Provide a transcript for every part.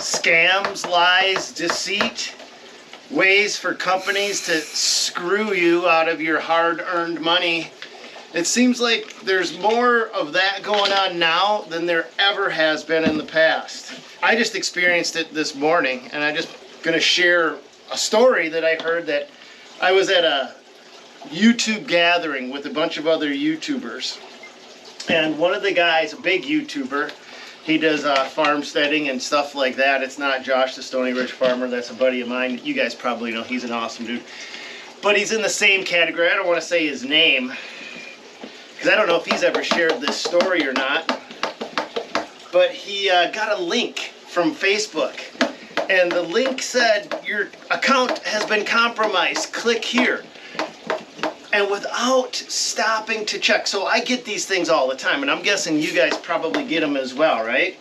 scams, lies, deceit, ways for companies to screw you out of your hard-earned money. It seems like there's more of that going on now than there ever has been in the past. I just experienced it this morning, and I'm just gonna share a story that I heard. That I was at a YouTube gathering with a bunch of other YouTubers, and one of the guys, a big YouTuber, he does farmsteading and stuff like that. It's not Josh the Stony Ridge Farmer, that's a buddy of mine. You guys probably know, he's an awesome dude. But he's in the same category. I don't want to say his name, because I don't know if he's ever shared this story or not. But he got a link from Facebook, and the link said, your account has been compromised, click here. And without stopping to check, so I get these things all the time, and I'm guessing you guys probably get them as well, right?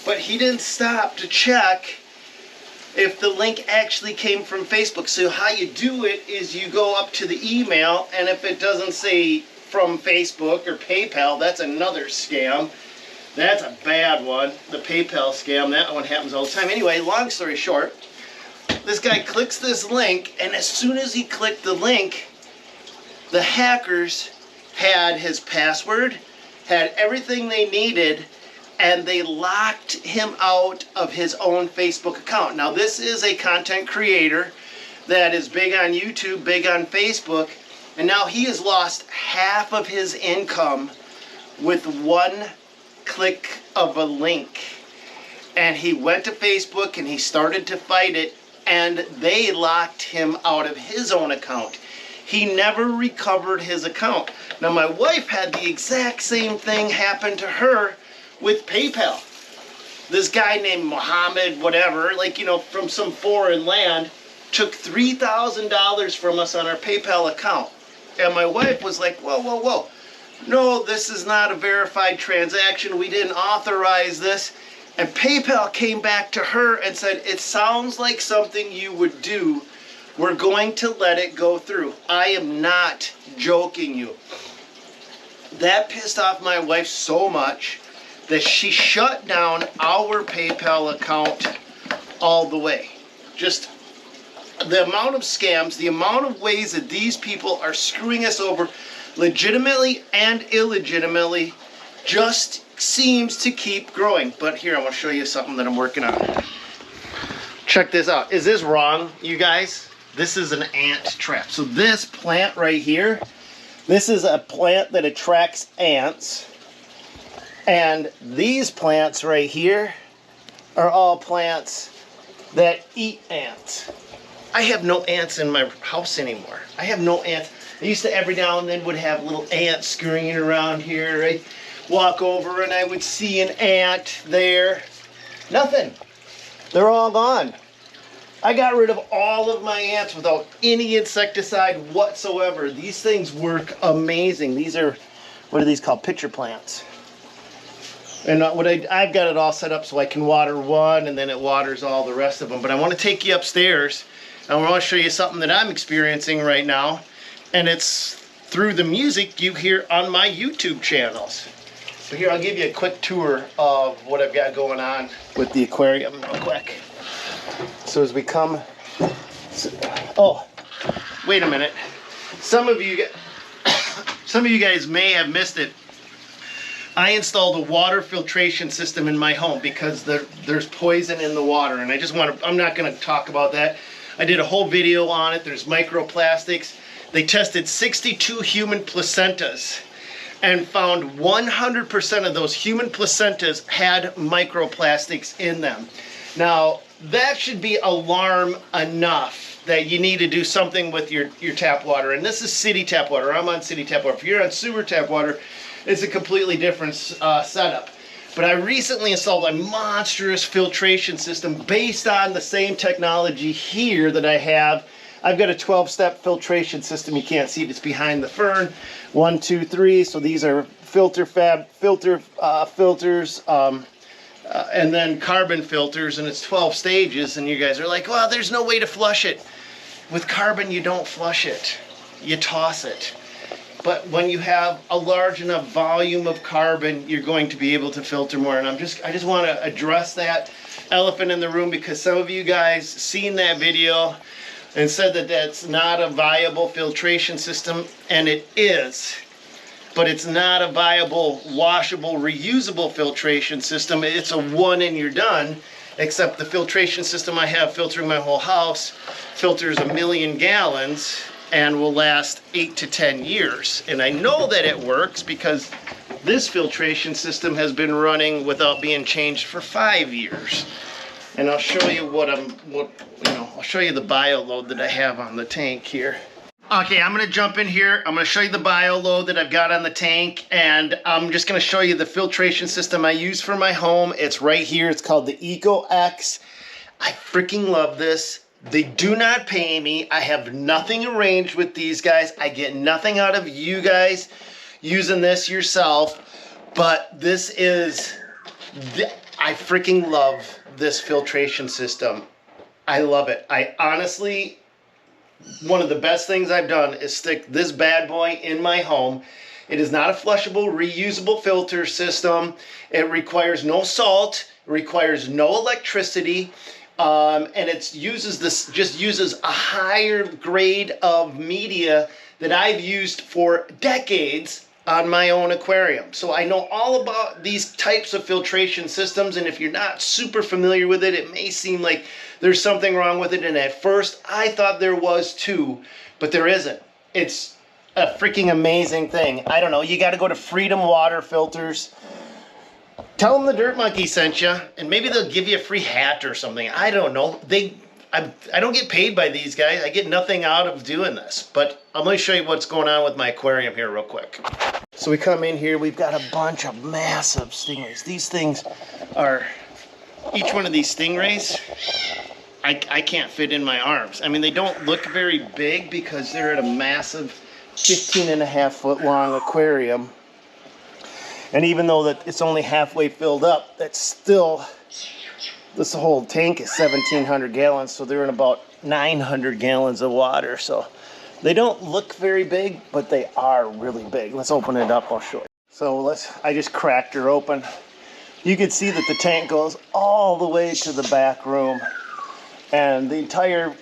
But he didn't stop to check if the link actually came from Facebook. So how you do it is you go up to the email, and if it doesn't say from Facebook or PayPal, that's another scam. That's a bad one, the PayPal scam. That one happens all the time. Anyway, long story short, this guy clicks this link, and as soon as he clicked the link, the hackers had his password, had everything they needed, and they locked him out of his own Facebook account. Now, this is a content creator that is big on YouTube, big on Facebook, and now he has lost half of his income with one click of a link. And he went to Facebook and he started to fight it, and they locked him out of his own account. He never recovered his account. Now, my wife had the exact same thing happen to her with PayPal. This guy named Mohammed, whatever, like, you know, from some foreign land, took $3,000 from us on our PayPal account. And my wife was like, whoa, whoa, whoa. No, this is not a verified transaction. We didn't authorize this. And PayPal came back to her and said, it sounds like something you would do. We're going to let it go through. I am not joking you. That pissed off my wife so much that she shut down our PayPal account all the way. Just the amount of scams, the amount of ways that these people are screwing us over, legitimately and illegitimately, just seems to keep growing. But here, I want to show you something that I'm working on. Check this out. Is this wrong, you guys? This is an ant trap. So this plant right here, this is a plant that attracts ants. And these plants right here are all plants that eat ants. I have no ants in my house anymore. I have no ants. I used to every now and then would have little ants scurrying around here. I'd walk over and I would see an ant there. Nothing. They're all gone. I got rid of all of my ants without any insecticide whatsoever. These things work amazing. These are, what are these called? Pitcher plants. And I've got it all set up so I can water one and then it waters all the rest of them. But I want to take you upstairs and I want to show you something that I'm experiencing right now. And it's through the music you hear on my YouTube channels. So here, I'll give you a quick tour of what I've got going on with the aquarium real quick. So as we come, oh, wait a minute. Some of you guys may have missed it. I installed a water filtration system in my home because there's poison in the water, and I'm not going to talk about that. I did a whole video on it. There's microplastics. They tested 62 human placentas and found 100% of those human placentas had microplastics in them. Now, that should be alarm enough that you need to do something with your tap water. And this is city tap water. I'm on city tap water. If you're on sewer tap water, it's a completely different setup. But I recently installed a monstrous filtration system based on the same technology here that I have. I've got a 12-step filtration system. You can't see it. It's behind the fern. 1, 2, 3. So these are filters, and then carbon filters, and it's 12 stages. And you guys are like, well, there's no way to flush it. With carbon, you don't flush it. You toss it. But when you have a large enough volume of carbon, you're going to be able to filter more. And I just want to address that. elephant in the room, because some of you guys seen that video and said that that's not a viable filtration system, and it is. But it's not a viable, washable, reusable filtration system. It's a one and you're done, except the filtration system I have filtering my whole house filters 1 million gallons and will last 8 to 10 years. And I know that it works because this filtration system has been running without being changed for 5 years. And I'll show you I'll show you the bio load that I have on the tank here. Okay, I'm gonna jump in here. I'm gonna show you the bio load that I've got on the tank, and I'm just gonna show you the filtration system I use for my home. It's right here. It's called the Eco X. I freaking love this. They do not pay me. I have nothing arranged with these guys. I get nothing out of you guys using this yourself, but this is, I freaking love this filtration system. I love it. I honestly, one of the best things I've done is stick this bad boy in my home. It is not a flushable, reusable filter system. It requires no salt, it requires no electricity, and it just uses a higher grade of media that I've used for decades on my own aquarium. So I know all about these types of filtration systems, and if you're not super familiar with it, it may seem like there's something wrong with it, and at first I thought there was too, but there isn't. It's a freaking amazing thing. I don't know, you got to go to Freedom Water Filters. Tell them the Dirt Monkey sent you, and maybe they'll give you a free hat or something. I don't know. I don't get paid by these guys. I get nothing out of doing this. But I'm going to show you what's going on with my aquarium here real quick. So we come in here. We've got a bunch of massive stingrays. These things are, each one of these stingrays, I can't fit in my arms. I mean, they don't look very big because they're at a massive 15.5 foot long aquarium. And even though that it's only halfway filled up, that's still, this whole tank is 1,700 gallons, so they're in about 900 gallons of water. So they don't look very big, but they are really big. Let's open it up, I'll show you. So I just cracked her open. You can see that the tank goes all the way to the back room. And the entire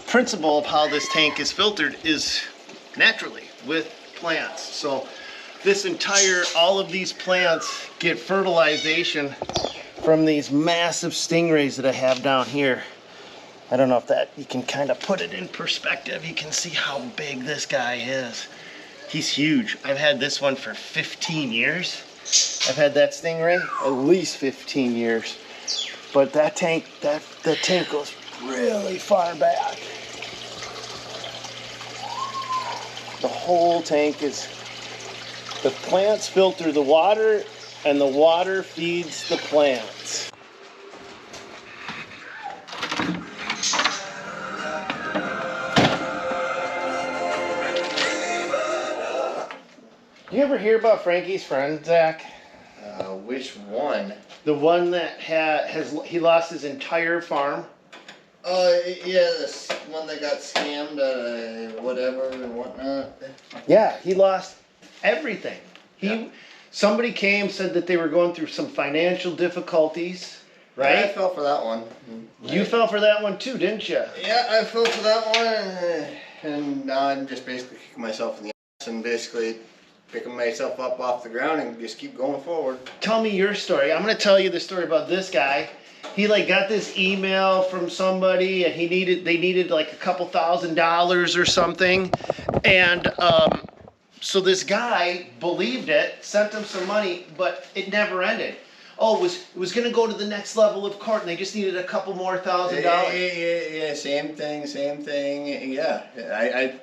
principle of how this tank is filtered is naturally with plants. So this all of these plants get fertilization from these massive stingrays that I have down here. I don't know if that, you can kind of put it in perspective. You can see how big this guy is. He's huge. I've had this one for 15 years. I've had that stingray at least 15 years. But that tank goes really far back. The whole tank is, the plants filter the water, and the water feeds the plants. You ever hear about Frankie's friend, Zach? Which one? The one that he lost his entire farm. Oh, yeah, this one that got scammed, whatever and whatnot. Yeah, he lost everything. Somebody came, said that they were going through some financial difficulties, right? Yeah, I fell for that one. You fell for that one too, didn't you? Yeah, I fell for that one, and now I'm just basically kicking myself in the ass and basically picking myself up off the ground and just keep going forward. Tell me your story. I'm going to tell you the story about this guy. He got this email from somebody, and they needed like a couple $1,000s or something, and so this guy believed it, sent him some money, but it never ended. Oh, it was going to go to the next level of court, and they just needed a couple more $1,000. Yeah, same thing. Yeah, I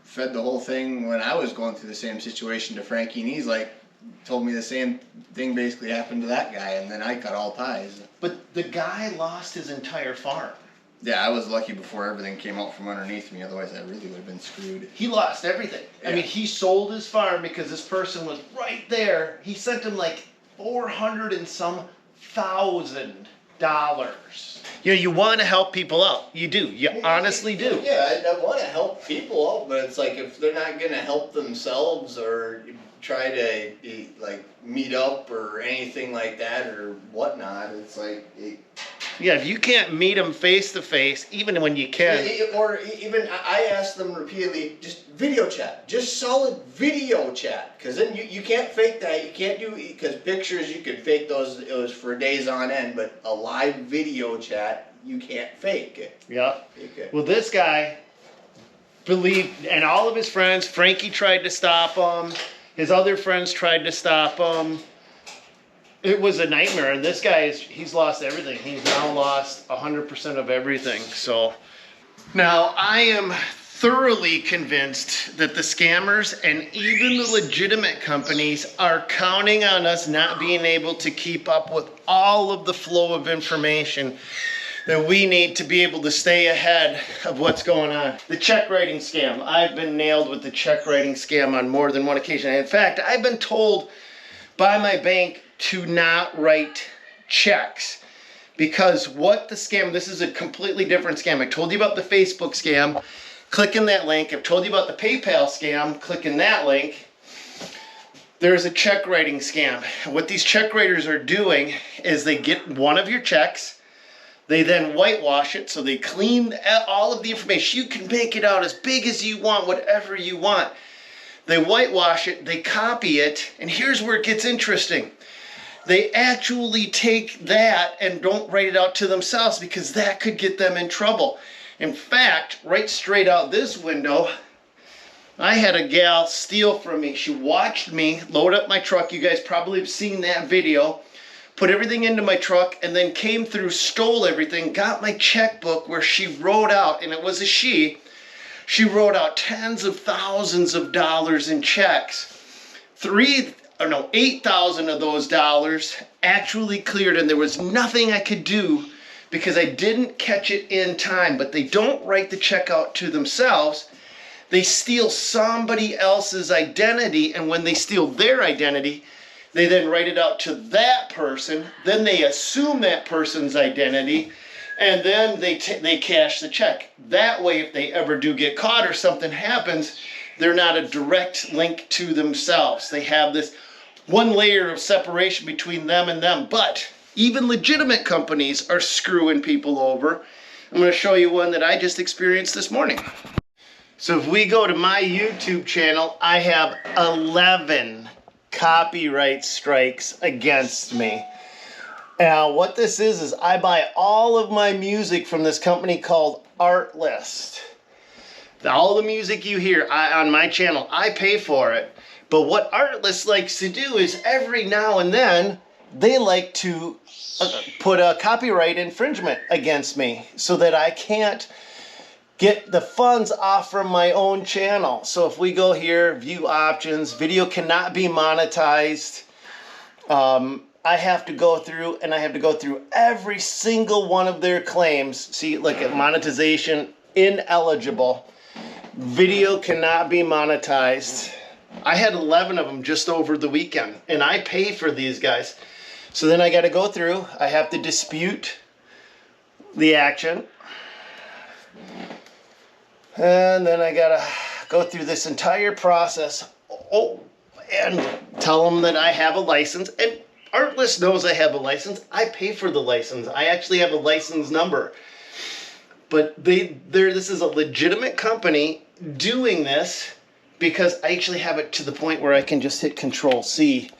fed the whole thing when I was going through the same situation to Frankie, and he's told me the same thing basically happened to that guy, and then I cut all ties. But the guy lost his entire farm. Yeah, I was lucky before everything came out from underneath me, otherwise I really would have been screwed. He lost everything. Yeah. I mean, he sold his farm because this person was right there. He sent him $400 and some thousand. You want to help people out. You do. You honestly do. Yeah, I want to help people out, but it's if they're not going to help themselves or try to like meet up or anything like that or whatnot, it's like yeah, if you can't meet them face to face, even when you can, or even I asked them repeatedly, just video chat, just solid video chat, because then you can't fake that. You can't do, because pictures you could fake those, it was for days on end, but a live video chat you can't fake it. Yeah. Well, this guy believed, and all of his friends, Frankie tried to stop him. His other friends tried to stop him. It was a nightmare, and this guy he's lost everything. He's now lost 100% of everything. So now I am thoroughly convinced that the scammers and even the legitimate companies are counting on us not being able to keep up with all of the flow of information that we need to be able to stay ahead of what's going on. The check writing scam. I've been nailed with the check writing scam on more than one occasion. In fact, I've been told by my bank to not write checks, because what the scam, this is a completely different scam. I told you about the Facebook scam, click in that link. I've told you about the PayPal scam, click in that link. There's a check writing scam. What these check writers are doing is they get one of your checks, they then whitewash it, so they clean all of the information. You can make it out as big as you want, whatever you want. They whitewash it, they copy it, and here's where it gets interesting. They actually take that and don't write it out to themselves, because that could get them in trouble. In fact, right straight out this window, I had a gal steal from me. She watched me load up my truck. You guys probably have seen that video. Put everything into my truck, and then came through, stole everything, got my checkbook where she wrote out, and it was a she wrote out tens of thousands of dollars in checks. 8,000 of those dollars actually cleared, and there was nothing I could do because I didn't catch it in time. But they don't write the check out to themselves. They steal somebody else's identity, and when they steal their identity, they then write it out to that person. Then they assume that person's identity, and then they cash the check. That way, if they ever do get caught or something happens, they're not a direct link to themselves. They have this one layer of separation between them and them. But even legitimate companies are screwing people over. I'm going to show you one that I just experienced this morning. So if we go to my YouTube channel, I have 11 copyright strikes against me. Now what this is I buy all of my music from this company called Artlist. All the music you hear on my channel, I pay for it. But what Artlist likes to do is every now and then they like to put a copyright infringement against me so that I can't get the funds off from my own channel. So if we go here, view options, video cannot be monetized. I have to go through, and I have to go through every single one of their claims. See, look at monetization, ineligible. Video cannot be monetized. I had 11 of them just over the weekend, and I pay for these guys. So then I got to go through, I have to dispute the action. And then I gotta go through this entire process, and tell them that I have a license. And Artlist knows I have a license. I pay for the license. I actually have a license number. But this is a legitimate company doing this, because I actually have it to the point where I can just hit Control-C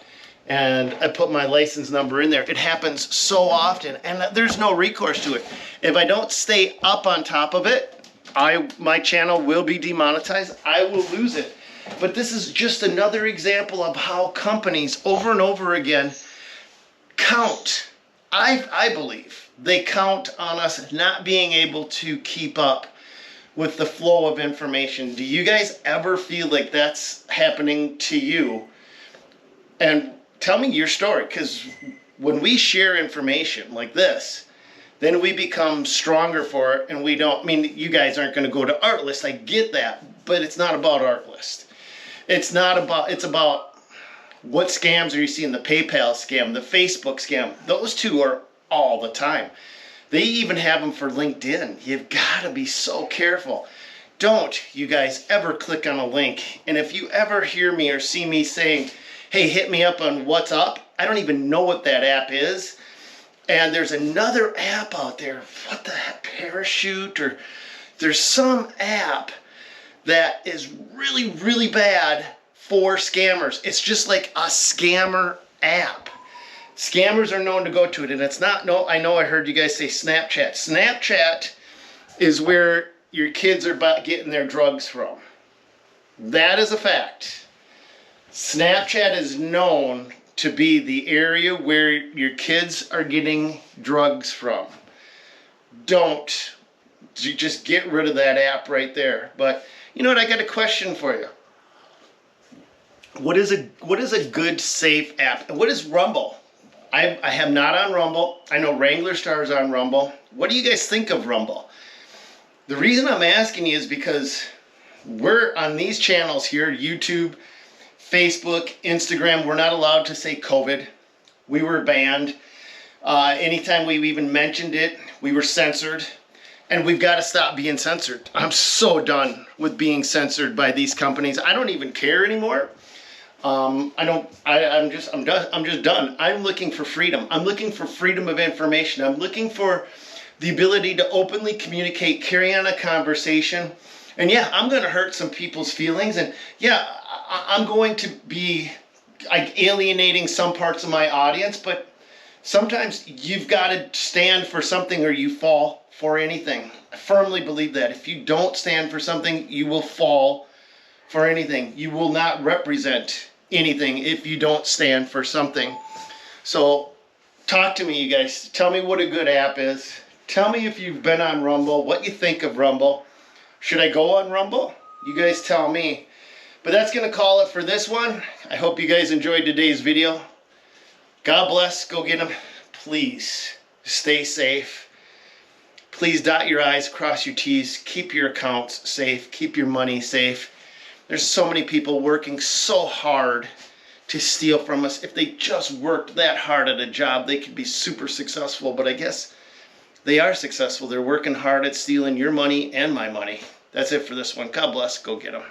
and I put my license number in there. It happens so often, and there's no recourse to it. If I don't stay up on top of it, my channel will be demonetized. I will lose it. But this is just another example of how companies over and over again count. I believe they count on us not being able to keep up with the flow of information. Do you guys ever feel like that's happening to you? And tell me your story, because when we share information like this, then we become stronger for it, and we don't, I mean, you guys aren't going to go to Artlist, I get that, but it's not about Artlist. It's about what scams are you seeing, the PayPal scam, the Facebook scam. Those two are all the time. They even have them for LinkedIn. You've got to be so careful. don't you guys ever click on a link. And if you ever hear me or see me saying, hey, hit me up on what's up, I don't even know what that app is. And there's another app out there, what the heck, Parachute, or there's some app that is really, really bad for scammers. It's just like a scammer app. Scammers are known to go to it, and it's not, no, I know I heard you guys say Snapchat. Snapchat is where your kids are getting their drugs from. That is a fact. Snapchat is known to be the area where your kids are getting drugs from. Don't. Just get rid of that app right there. But you know what? I got a question for you. What is a good, safe app? And what is Rumble? I am not on Rumble. I know Wrangler Star is on Rumble. What do you guys think of Rumble? The reason I'm asking you is because we're on these channels here, YouTube, Facebook, Instagram, we're not allowed to say COVID. We were banned. Anytime we even mentioned it, we were censored. And we've got to stop being censored. I'm so done with being censored by these companies. I don't even care anymore. I'm just done. I'm looking for freedom. I'm looking for freedom of information. I'm looking for the ability to openly communicate, carry on a conversation. And yeah, I'm going to hurt some people's feelings. And yeah, I'm going to be alienating some parts of my audience. But sometimes you've got to stand for something or you fall for anything. I firmly believe that. If you don't stand for something, you will fall for anything. You will not represent anything if you don't stand for something. So talk to me, you guys. Tell me what a good app is. Tell me if you've been on Rumble, what you think of Rumble. Should I go on Rumble? You guys tell me. But that's going to call it for this one. I hope you guys enjoyed today's video. God bless. Go get them. Please stay safe. Please dot your I's, cross your T's. Keep your accounts safe. Keep your money safe. There's so many people working so hard to steal from us. If they just worked that hard at a job, they could be super successful. But I guess they are successful. They're working hard at stealing your money and my money. That's it for this one. God bless. Go get them.